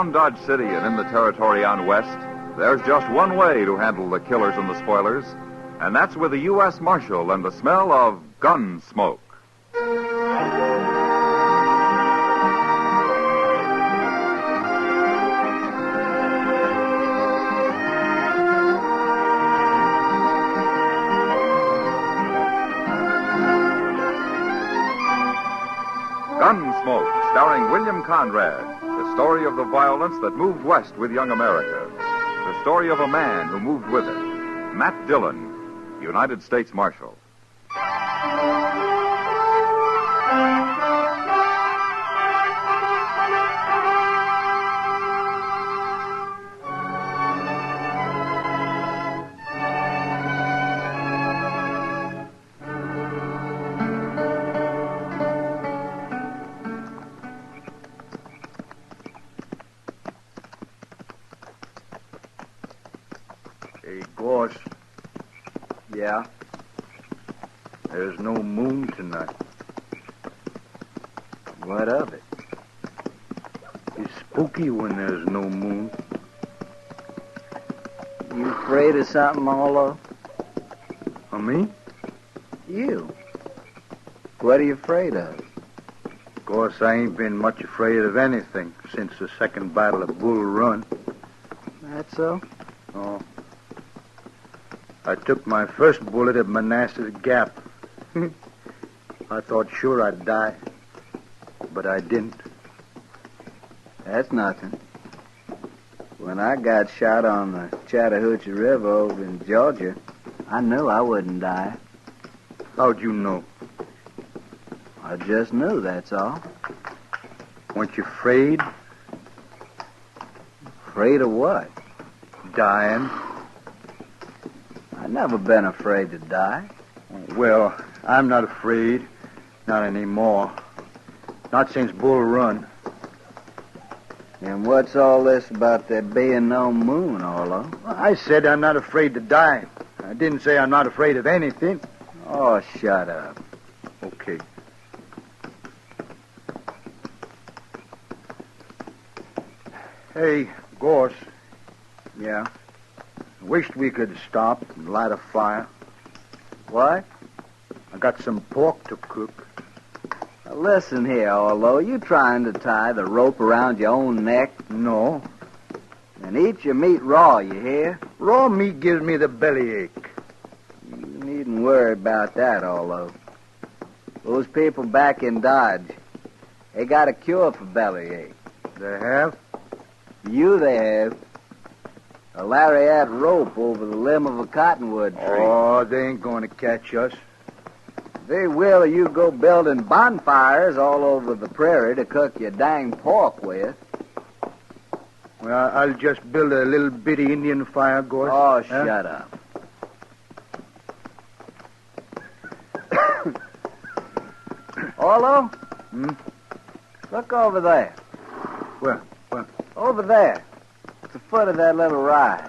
Around Dodge City and in the territory on West, there's just one way to handle the killers and the spoilers, and that's with the U.S. Marshal and the smell of Gunsmoke. Gunsmoke, starring William Conrad, the story of the violence that moved west with young America. The story of a man who moved with it. Matt Dillon, United States Marshal. Hey, Gorse. Yeah? There's no moon tonight. What of it? It's spooky when there's no moon. You afraid of something, Arlo? Of me? You. What are you afraid of? Of course, I ain't been much afraid of anything since the second battle of Bull Run. That so? Oh. I took my first bullet at Manassas Gap. I thought sure I'd die, but I didn't. That's nothing. When I got shot on the Chattahoochee River over in Georgia, I knew I wouldn't die. How'd you know? I just knew, that's all. Weren't you afraid? Afraid of what? Dying? I've never been afraid to die. Well, I'm not afraid. Not anymore. Not since Bull Run. And what's all this about there being no moon, Arlo? I said I'm not afraid to die. I didn't say I'm not afraid of anything. Oh, shut up. Okay. Hey, Gorse. Yeah? Wished we could stop and light a fire. What? I got some pork to cook. Now listen here, Arlo. You trying to tie the rope around your own neck? No. And eat your meat raw, you hear? Raw meat gives me the bellyache. You needn't worry about that, Arlo. Those people back in Dodge, they got a cure for bellyache. They have? You they have. A lariat rope over the limb of a cottonwood tree. Oh, they ain't going to catch us. They will if you go building bonfires all over the prairie to cook your dang pork with. Well, I'll just build a little bitty Indian fire, Gorse. Oh, shut up. Arlo? Look over there. Where? Over there. At the foot of that little rise.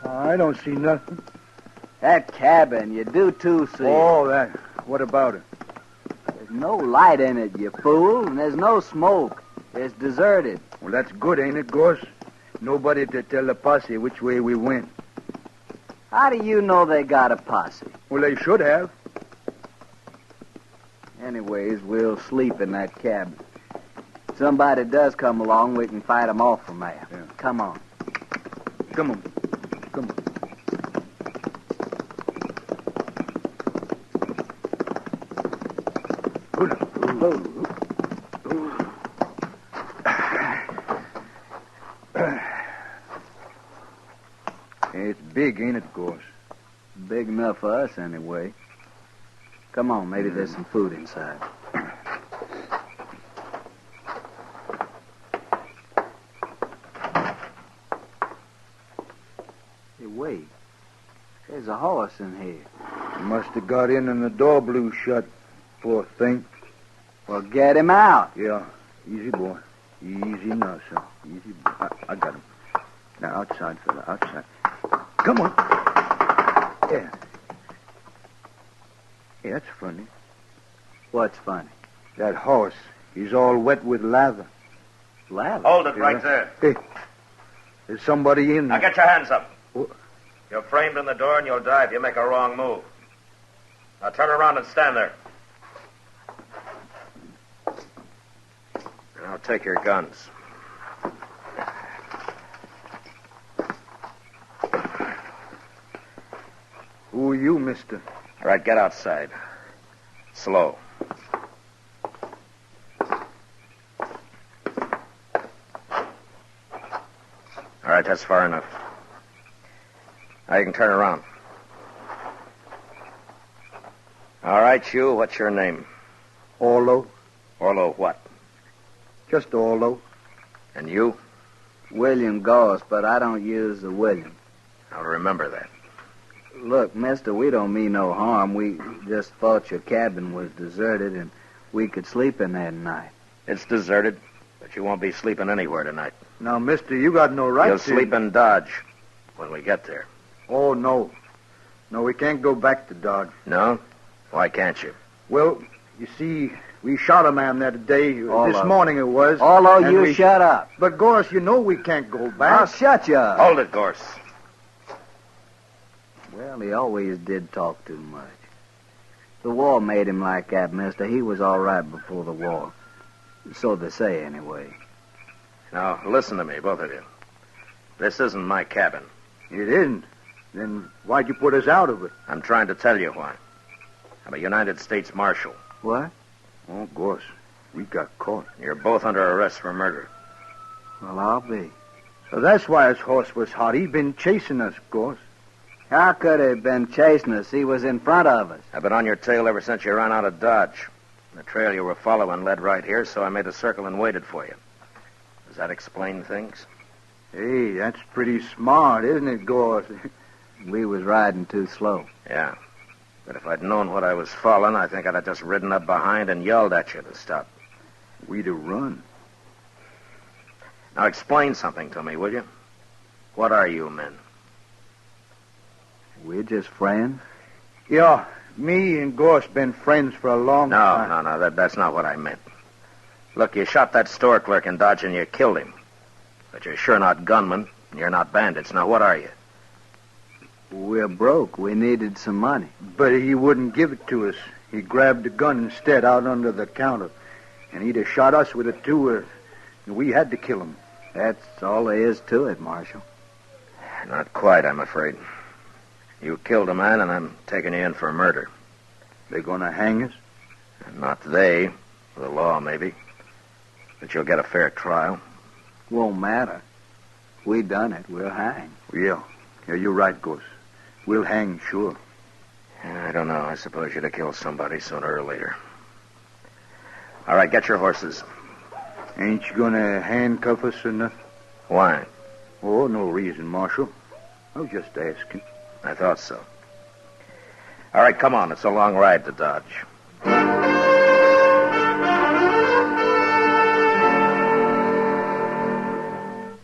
I don't see nothing. That cabin, you do too see. Oh, that. What about it? There's no light in it, you fool, and there's no smoke. It's deserted. Well, that's good, ain't it, Gorse? Nobody to tell the posse which way we went. How do you know they got a posse? Well, they should have. Anyways, we'll sleep in that cabin. If somebody does come along, we can fight them off from there. Yeah. Come on. Come on. Come on. It's big, ain't it, Gorse? Big enough for us, anyway. Come on, maybe there's some food inside. Hey, wait. There's a horse in here. He must have got in and the door blew shut, poor thing. Well, get him out. Yeah, easy, boy. Easy now, son. Easy. I got him. Now, outside, fella, outside. Come on. Yeah. Hey, that's funny. What's funny? That horse, he's all wet with lather. Ladder? Hold it right there. Hey, there's somebody in Now there. get your hands up. What? You're framed in the door and you'll die if you make a wrong move. Now turn around and stand there. Now take your guns. Who are you, mister? All right, get outside. Slow. All right, that's far enough. Now you can turn around. All right, you, what's your name? Orlo. Orlo what? Just Orlo. And you? William Goss, but I don't use the William. I'll remember that. Look, mister, we don't mean no harm. We just thought your cabin was deserted and we could sleep in there tonight. It's deserted, but you won't be sleeping anywhere tonight. Now, mister, you got no right You'll to... sleep in Dodge when we get there. Oh, no. No, we can't go back to Dodge. No? Why can't you? Well, you see, we shot a man that day. This morning it was. Orlo, and you shut up. But, Gorse, you know we can't go back. I'll shut you up. Hold it, Gorse. Well, he always did talk too much. The war made him like that, mister. He was all right before the war. So they say, anyway. Now, listen to me, both of you. This isn't my cabin. It isn't. Then why'd you put us out of it? I'm trying to tell you why. I'm a United States Marshal. What? Oh, Gorse, we got caught. You're both under arrest for murder. Well, I'll be. So that's why his horse was hot. He'd been chasing us, Gorse. How could he have been chasing us? He was in front of us. I've been on your tail ever since you ran out of Dodge. The trail you were following led right here, so I made a circle and waited for you. Does that explain things? Hey, that's pretty smart, isn't it, Gorse? We was riding too slow. Yeah. But if I'd known what I was following, I think I'd have just ridden up behind and yelled at you to stop. We'd have run. Now explain something to me, will you? What are you men? We're just friends. Yeah, me and Gorse been friends for a long time. No, that's not what I meant. Look, you shot that store clerk in Dodge and you killed him. But you're sure not gunmen, and you're not bandits. Now, what are you? We're broke. We needed some money. But he wouldn't give it to us. He grabbed the gun instead out under the counter. And he'd have shot us with it, too. We had to kill him. That's all there is to it, Marshal. Not quite, I'm afraid. You killed a man, and I'm taking you in for murder. They're going to hang us? Not they. The law, maybe. But you'll get a fair trial. Won't matter. We done it. We'll hang. Yeah, you're right, Gorse. We'll hang, sure. I don't know. I suppose you'd have killed somebody sooner or later. All right, get your horses. Ain't you going to handcuff us or nothing? Why? Oh, no reason, Marshal. I was just asking. I thought so. All right, come on. It's a long ride to Dodge.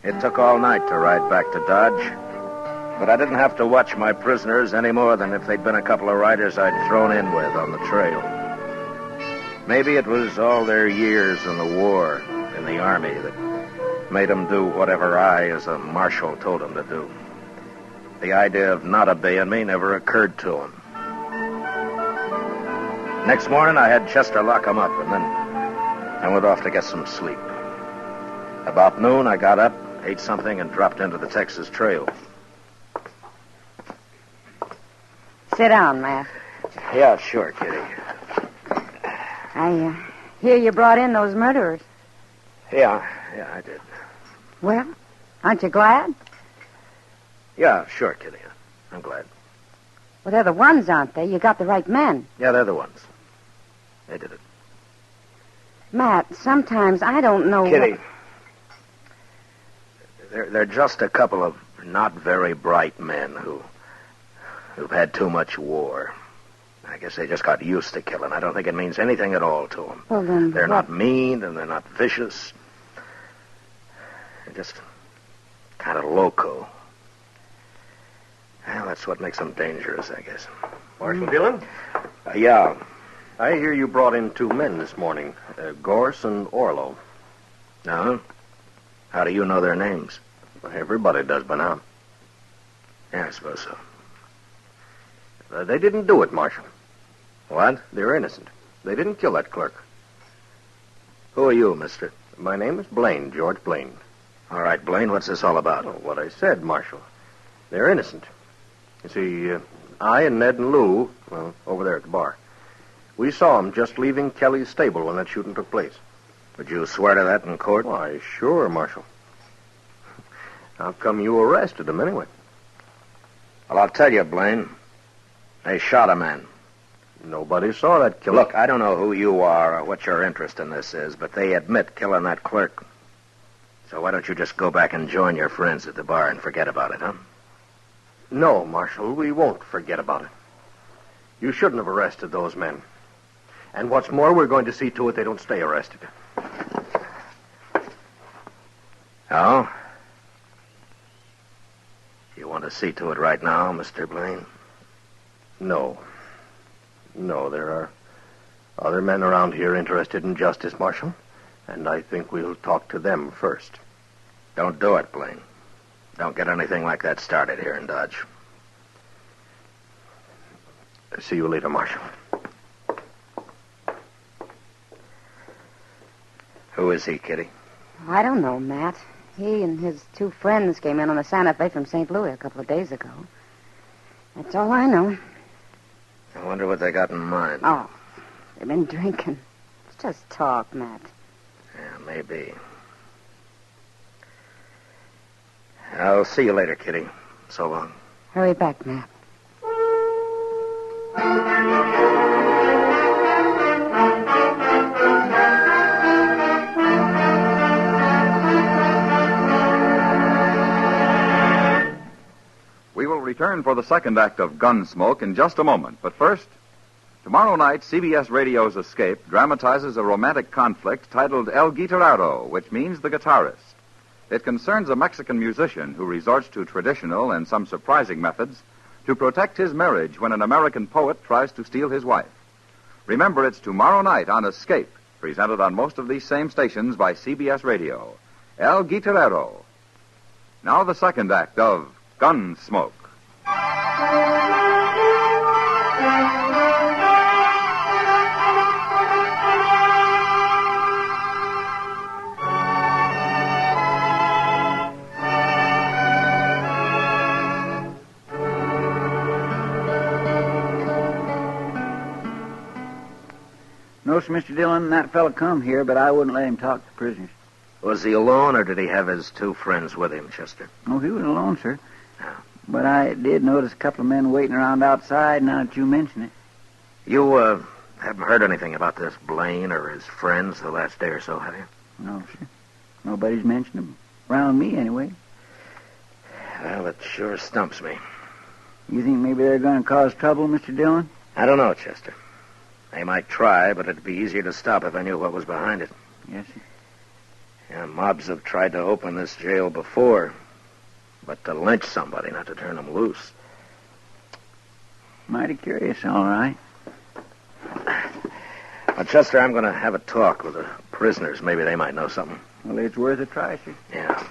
It took all night to ride back to Dodge, but I didn't have to watch my prisoners any more than if they'd been a couple of riders I'd thrown in with on the trail. Maybe it was all their years in the war, in the Army, that made them do whatever I, as a marshal, told them to do. The idea of not obeying me never occurred to them. Next morning, I had Chester lock them up, and then I went off to get some sleep. About noon, I got up, ate something, and dropped into the Texas Trail. Sit down, Matt. Yeah, sure, Kitty. I hear you brought in those murderers. Yeah, I did. Well, aren't you glad? Yeah, sure, Kitty. I'm glad. Well, they're the ones, aren't they? You got the right men. Yeah, they're the ones. They did it. Matt, sometimes I don't know Kitty, they're just a couple of not very bright men who've had too much war. I guess they just got used to killing. I don't think it means anything at all to them. Well, then They're what? not mean, and they're not vicious. They're just kind of loco. Well, that's what makes them dangerous, I guess. Marshal Dillon? Yeah. I hear you brought in two men this morning, Gorse and Orlo. No? How do you know their names? Well, everybody does by now. Yeah, I suppose so. They didn't do it, Marshal. What? They're innocent. They didn't kill that clerk. Who are you, mister? My name is Blaine, George Blaine. All right, Blaine, what's this all about? Oh, what I said, Marshal. They're innocent. You see, I and Ned and Lou, well, over there at the bar, we saw them just leaving Kelly's stable when that shooting took place. Would you swear to that in court? Why, sure, Marshal. How come you arrested them anyway? Well, I'll tell you, Blaine. They shot a man. Nobody saw that killing. Look, I don't know who you are or what your interest in this is, but they admit killing that clerk. So why don't you just go back and join your friends at the bar and forget about it, huh? No, Marshal, we won't forget about it. You shouldn't have arrested those men. And what's more, we're going to see to it they don't stay arrested. Oh? You want to see to it right now, Mr. Blaine? No. No, there are other men around here interested in justice, Marshal. And I think we'll talk to them first. Don't do it, Blaine. Don't get anything like that started here in Dodge. See you later, Marshal. Who is he, Kitty? I don't know, Matt. He and his two friends came in on the Santa Fe from St. Louis a couple of days ago. That's all I know. I wonder what they got in mind. Oh, they've been drinking. It's just talk, Matt. Yeah, maybe. I'll see you later, Kitty. So long. Hurry back, Matt. We will return for the second act of Gunsmoke in just a moment. But first, tomorrow night, CBS Radio's Escape dramatizes a romantic conflict titled El Guitarrero, which means the guitarist. It concerns a Mexican musician who resorts to traditional and some surprising methods to protect his marriage when an American poet tries to steal his wife. Remember, it's tomorrow night on Escape, presented on most of these same stations by CBS Radio. El Guitarrero. Now the second act of Gunsmoke. No, sir, Mr. Dillon, that fella come here, but I wouldn't let him talk to prisoners. Was he alone, or did he have his two friends with him, Chester? No, he was alone, sir. Yeah. But I did notice a couple of men waiting around outside now that you mention it. You, haven't heard anything about this Blaine or his friends the last day or so, have you? No, sir. Nobody's mentioned them. Around me, anyway. Well, it sure stumps me. You think maybe they're going to cause trouble, Mr. Dillon? I don't know, Chester. They might try, but it'd be easier to stop if I knew what was behind it. Yes, sir. Yeah, mobs have tried to open this jail before, but to lynch somebody, not to turn them loose. Mighty curious, all right. Well, Chester, I'm going to have a talk with the prisoners. Maybe they might know something. Well, it's worth a try, sir. Yeah.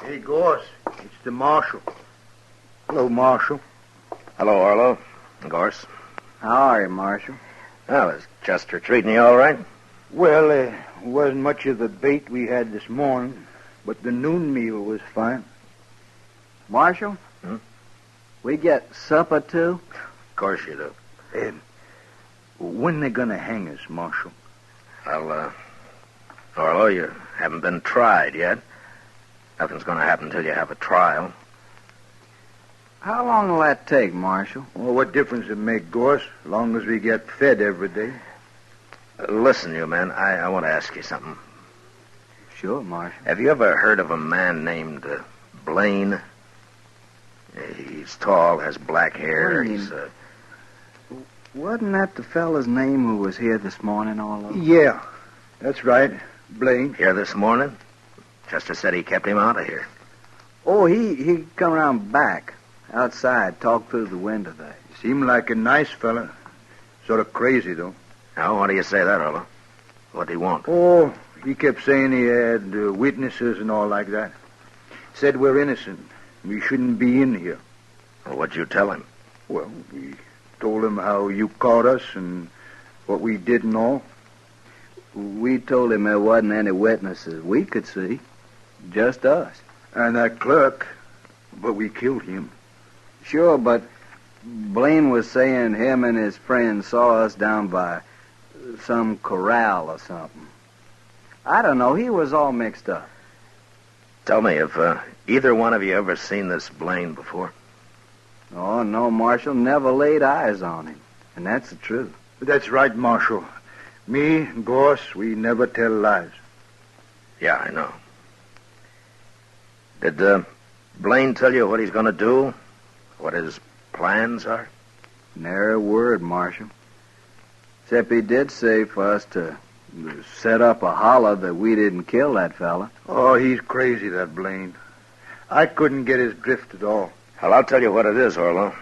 Hey, Gorse, it's the Marshal. Hello, Marshal. Hello, Orlo. Gorse. How are you, Marshal? Well, is Chester treating you all right? Well, wasn't much of the bait we had this morning, but the noon meal was fine. Marshal? We get supper, too? Of course you do. When they gonna hang us, Marshal? Well, Orlo, you haven't been tried yet. Nothing's going to happen until you have a trial. How long will that take, Marshal? Well, what difference it make, Gorse, as long as we get fed every day? Listen, you men, I want to ask you something. Sure, Marshal. Have you ever heard of a man named Blaine? He's tall, has black hair. Blaine. Wasn't that the fella's name who was here this morning, Orlo? Yeah, that's right, Blaine. Here this morning? Chester said he kept him out of here. Oh, he come around back, outside, talked through the window there. Seemed like a nice fella. Sort of crazy, though. Now, why do you say that, Orlo? What do you want? Oh, he kept saying he had witnesses and all like that. Said we're innocent. We shouldn't be in here. Well, what'd you tell him? Well, we told him how you caught us and what we did and all. We told him there wasn't any witnesses we could see. Just us. And that clerk, but we killed him. Sure, but Blaine was saying him and his friends saw us down by some corral or something. I don't know. He was all mixed up. Tell me, have either one of you ever seen this Blaine before? Oh, no, Marshal. Never laid eyes on him. And that's the truth. That's right, Marshal. Me and Goss, we never tell lies. Yeah, I know. Did Blaine tell you what he's going to do? What his plans are? Nary a word, Marshal. Except he did say for us to set up a holler that we didn't kill that fella. Oh, he's crazy, that Blaine. I couldn't get his drift at all. Well, I'll tell you what it is, Orlo.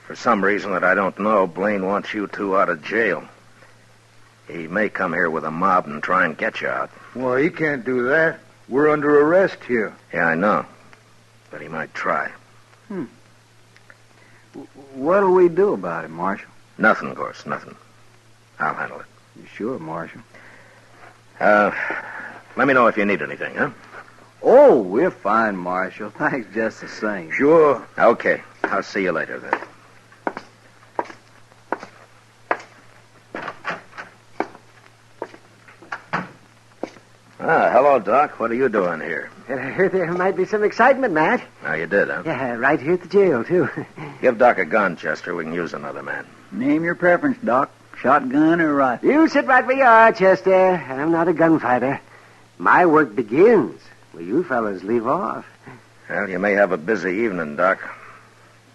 For some reason that I don't know, Blaine wants you two out of jail. He may come here with a mob and try and get you out. Well, he can't do that. We're under arrest here. Yeah, I know. But he might try. What'll we do about it, Marshal? Nothing, Gorse, nothing. I'll handle it. You sure, Marshal? Let me know if you need anything, huh? Oh, we're fine, Marshal. Thanks just the same. Sure. Okay. I'll see you later, then. Hello, Doc. What are you doing here? I heard there might be some excitement, Matt. Now, you did, huh? Yeah, right here at the jail, too. Give Doc a gun, Chester. We can use another man. Name your preference, Doc. Shotgun or rifle? You sit right where you are, Chester. I'm not a gunfighter. My work begins where you fellas leave off. Well, you may have a busy evening, Doc.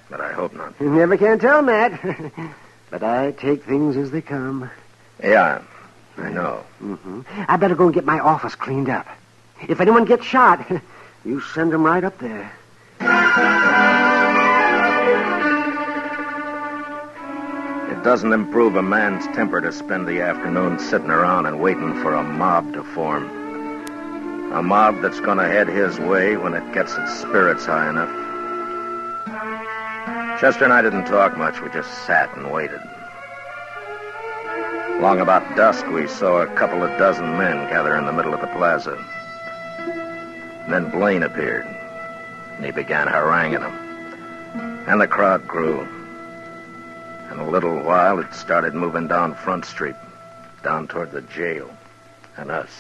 But I hope not. You never can tell, Matt. But I take things as they come. Yeah, I know. Mm-hmm. I better go and get my office cleaned up. If anyone gets shot, you send them right up there. It doesn't improve a man's temper to spend the afternoon sitting around and waiting for a mob to form. A mob that's going to head his way when it gets its spirits high enough. Chester and I didn't talk much. We just sat and waited. Long about dusk, we saw a couple of dozen men gather in the middle of the plaza. And then Blaine appeared, and he began haranguing them. And the crowd grew. In a little while, it started moving down Front Street, down toward the jail, and us.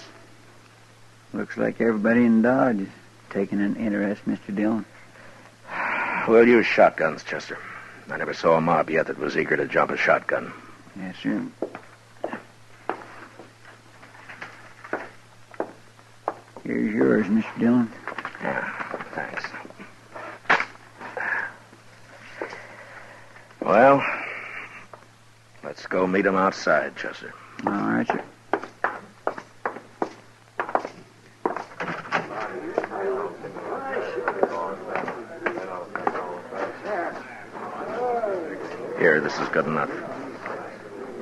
Looks like everybody in Dodge is taking an interest, Mr. Dillon. We'll use shotguns, Chester. I never saw a mob yet that was eager to jump a shotgun. Yes, sir. Here's yours, Mr. Dillon. Yeah, thanks. Well, let's go meet him outside, Chester. All right, sir. Here, this is good enough.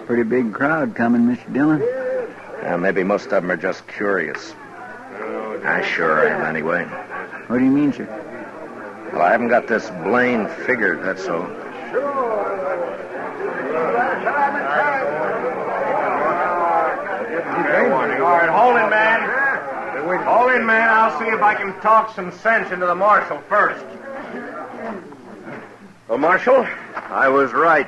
Pretty big crowd coming, Mr. Dillon. Maybe most of them are just curious. I sure am, anyway. What do you mean, sir? Well, I haven't got this Blaine figured, that's all. All right, hold it, man. Hold it, man. I'll see if I can talk some sense into the Marshal first. Well, Marshal, I was right.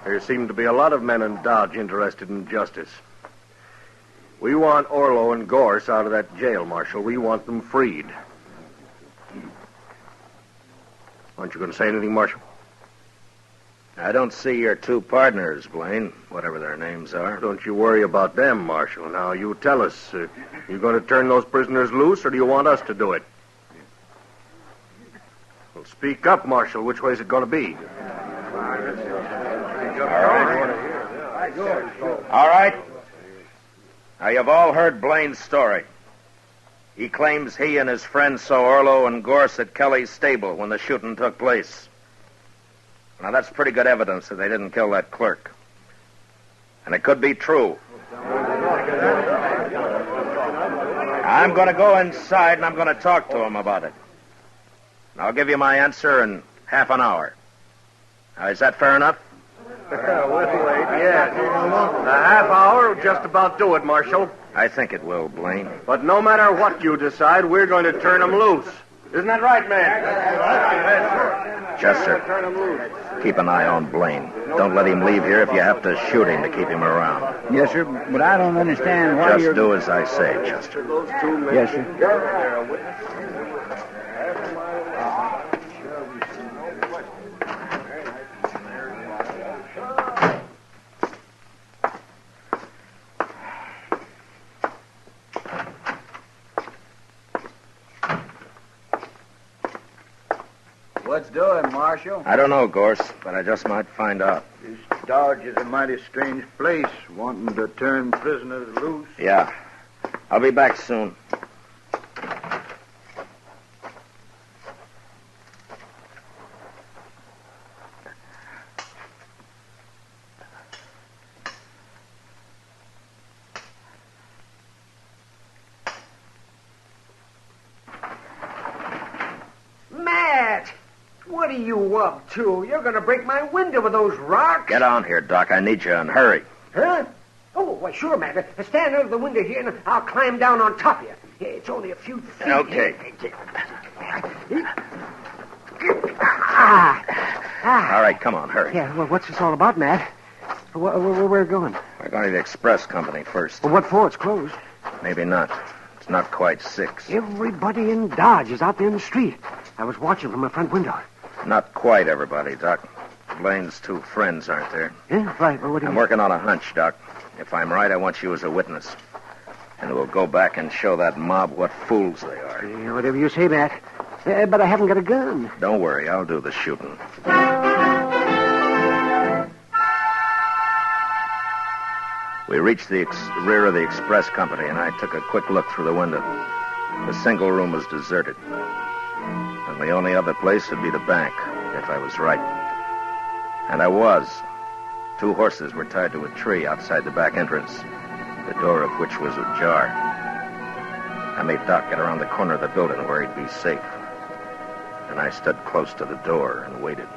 There seem to be a lot of men in Dodge interested in justice. We want Orlo and Gorse out of that jail, Marshal. We want them freed. Aren't you going to say anything, Marshal? I don't see your two partners, Blaine, whatever their names are. Don't you worry about them, Marshal. Now, you tell us, you going to turn those prisoners loose, or do you want us to do it? Well, speak up, Marshal. Which way is it going to be? All right. Now, you've all heard Blaine's story. He claims he and his friends saw Orlo and Gorse at Kelly's stable when the shooting took place. Now, that's pretty good evidence that they didn't kill that clerk. And it could be true. I'm going to go inside and I'm going to talk to him about it. And I'll give you my answer in half an hour. Now, is that fair enough? Yes. A half hour will just about do it, Marshal. I think it will, Blaine. But no matter what you decide, we're going to turn him loose. Isn't that right, man? Chester, keep an eye on Blaine. Don't let him leave here if you have to shoot him to keep him around. Yes, sir, but I don't understand why Just do as I say, Chester. Yes, sir. What's doing, Marshal? I don't know, Gorse, but I just might find out. This Dodge is a mighty strange place, wanting to turn prisoners loose. Yeah. I'll be back soon. Matt! What are you up to? You're going to break my window with those rocks. Get on here, Doc. I need you, and hurry. Huh? Oh, why, sure, Matt. Stand under the window here, and I'll climb down on top of you. It's only a few feet. Okay. All right, come on, hurry. Yeah, well, what's this all about, Matt? Where we're going? We're going to the express company first. Well, what for? It's closed. Maybe not. It's not quite 6. Everybody in Dodge is out there in the street. I was watching from my front window. Not quite everybody, Doc. Blaine's 2 friends aren't there. Yeah, right. Well, what do you I'm working on a hunch, Doc. If I'm right, I want you as a witness. And we'll go back and show that mob what fools they are. Yeah, whatever you say, Matt. But I haven't got a gun. Don't worry, I'll do the shooting. We reached the rear of the express company, and I took a quick look through the window. The single room was deserted. And the only other place would be the bank, if I was right. And I was. 2 horses were tied to a tree outside the back entrance, the door of which was ajar. I made Doc get around the corner of the building where he'd be safe. And I stood close to the door and waited.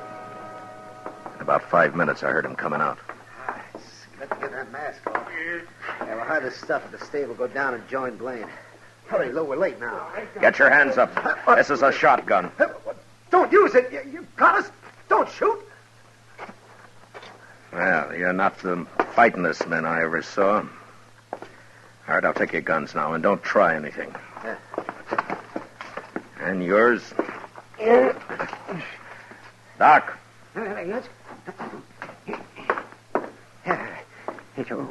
In about 5 minutes, I heard him coming out. Got to get that mask off. Yeah, we'll hide this stuff at the stable, go down and join Blaine. Hurry, Lou, we're late now. Get your hands up. This is a shotgun. Don't use it. You got us. Don't shoot. Well, you're not the fightingest men I ever saw. All right, I'll take your guns now, and don't try anything. Yeah. And yours? Doc. Yes? Well,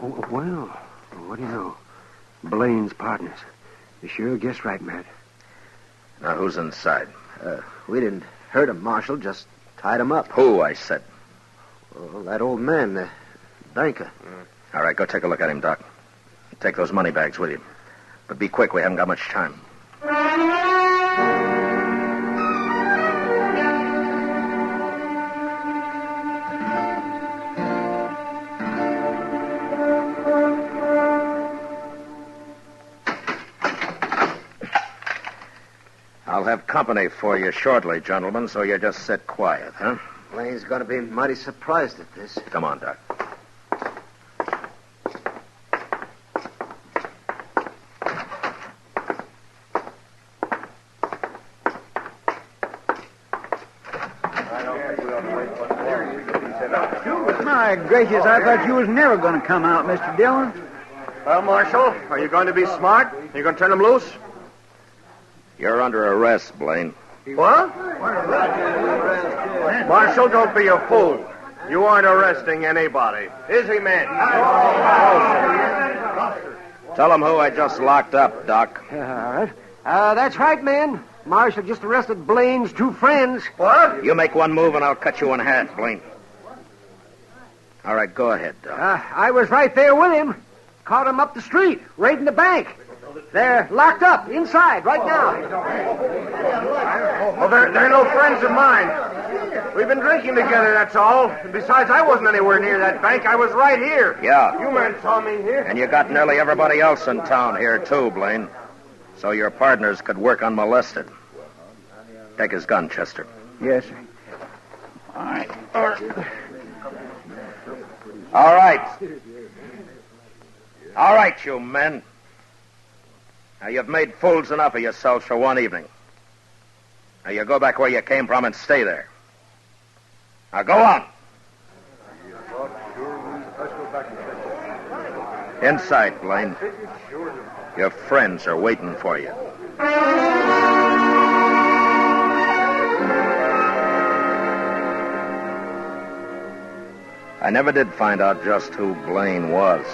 what do you know? Blaine's partners. You sure guessed right, Matt. Now, who's inside? We didn't hurt him, Marshal, just tied him up. Who, I said. Well, that old man, the banker. All right, go take a look at him, Doc. Take those money bags with you. But be quick, we haven't got much time. I'll have company for you shortly, gentlemen, so you just sit quiet, huh? Blaine's going to be mighty surprised at this. Come on, Doc. My gracious, I thought you was never going to come out, Mr. Dillon. Well, Marshal, are you going to be smart? Are you going to turn him loose? You're under arrest, Blaine. What? Marshal, don't be a fool. You aren't arresting anybody. Is he, man? Tell them who I just locked up, Doc. All right. That's right, man. Marshal just arrested Blaine's 2 friends. What? You make one move and I'll cut you in half, Blaine. All right, go ahead, Doc. I was right there with him. Caught him up the street, raiding the bank. They're locked up inside right now. Well, they're no friends of mine. We've been drinking together, that's all. And besides, I wasn't anywhere near that bank. I was right here. Yeah. You men saw me here. And you got nearly everybody else in town here, too, Blaine. So your partners could work unmolested. Take his gun, Chester. Yes, sir. All right. All right. All right, you men. Now, you've made fools enough of yourselves for one evening. Now, you go back where you came from and stay there. Now, go on. Inside, Blaine. Your friends are waiting for you. I never did find out just who Blaine was.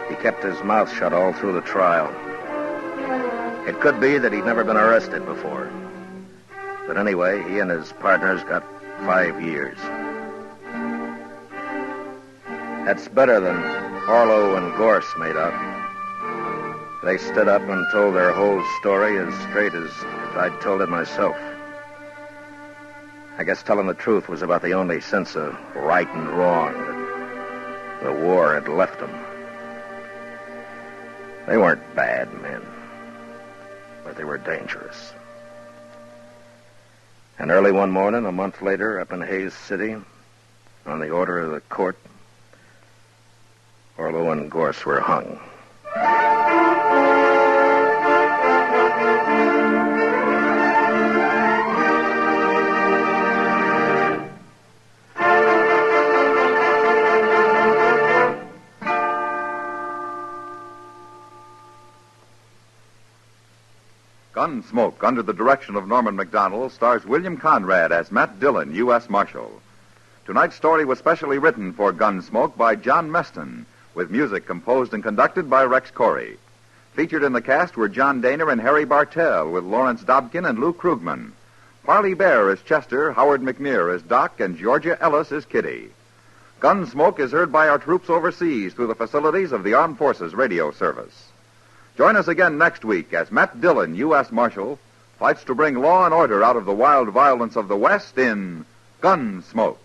He kept his mouth shut all through the trial. It could be that he'd never been arrested before. But anyway, he and his partners got 5 years. That's better than Orlo and Gorse made out. They stood up and told their whole story as straight as if I'd told it myself. I guess telling the truth was about the only sense of right and wrong that the war had left them. They weren't bad men, but they were dangerous. And early one morning, a month later, up in Hayes City, on the order of the court, Orlo and Gorse were hung. Gunsmoke, under the direction of Norman Macdonald, stars William Conrad as Matt Dillon, U.S. Marshal. Tonight's story was specially written for Gunsmoke by John Meston, with music composed and conducted by Rex Corey. Featured in the cast were John Daner and Harry Bartell, with Lawrence Dobkin and Lou Krugman. Parley Bear as Chester, Howard McNear as Doc, and Georgia Ellis as Kitty. Gunsmoke is heard by our troops overseas through the facilities of the Armed Forces Radio Service. Join us again next week as Matt Dillon, U.S. Marshal, fights to bring law and order out of the wild violence of the West in Gunsmoke.